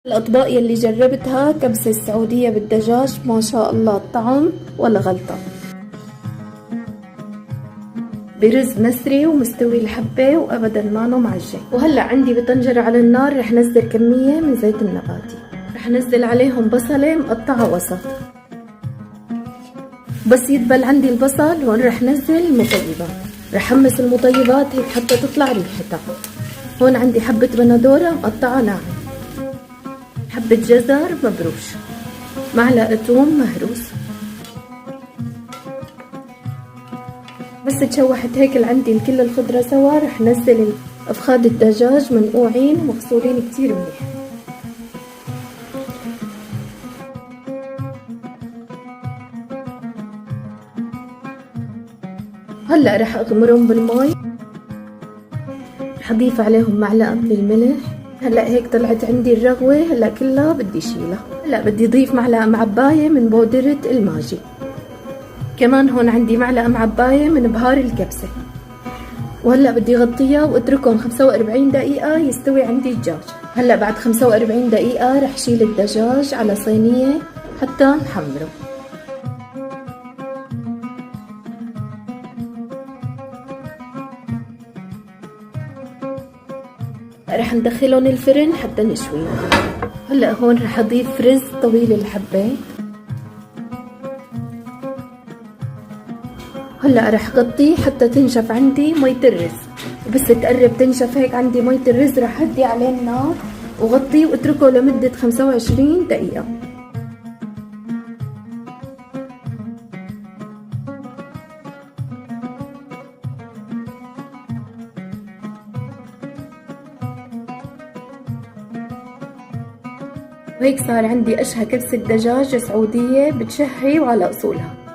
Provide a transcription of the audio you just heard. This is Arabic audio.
الأطباق يلي جربتها كبسة السعودية بالدجاج، ما شاء الله الطعم ولا غلطة. برز مسري ومستوي الحبة وأبدا ما معجن. وهلأ عندي بطنجرة على النار رح نزل كمية من زيت النباتي، رح نزل عليهم بصلة مقطعة وسط. بس يدبل عندي البصل هون رح نزل المطيبات، رح حمس المطيبات هيك حتى تطلع ريحتها. هون عندي حبة بندورة مقطعة ناعم، حبة جزر مبروش، معلقة ثوم مهروس. بس تشوحت هيك عندي كل الخضرة سوا، رح نزل أفخاذ الدجاج منقوعين ومغسولين كتير منيح. هلأ رح أغمرهم بالمي، رح أضيف عليهم معلقة من الملح. هلأ هيك طلعت عندي الرغوة، هلأ كلها بدي شيلها. هلأ بدي أضيف معلقة معباية من بودرة الماجي، كمان هون عندي معلقة معباية من بهار الكبسة. وهلأ بدي غطيها واتركهم 45 دقيقة يستوي عندي الدجاج. هلأ بعد 45 دقيقة رح شيل الدجاج على صينية حتى نحمره. رح ندخلهم الفرن حتى نشويهم. هلأ هون رح اضيف رز طويل الحبات. هلأ رح غطيه حتى تنشف عندي مية الرز، بس تقرب تنشف هيك عندي مية الرز رح هدي عليه النار وغطيه واتركه لمدة 25 دقيقة. وهيك صار عندي أشهى كبسة دجاج سعودية بتشهي وعلى أصولها.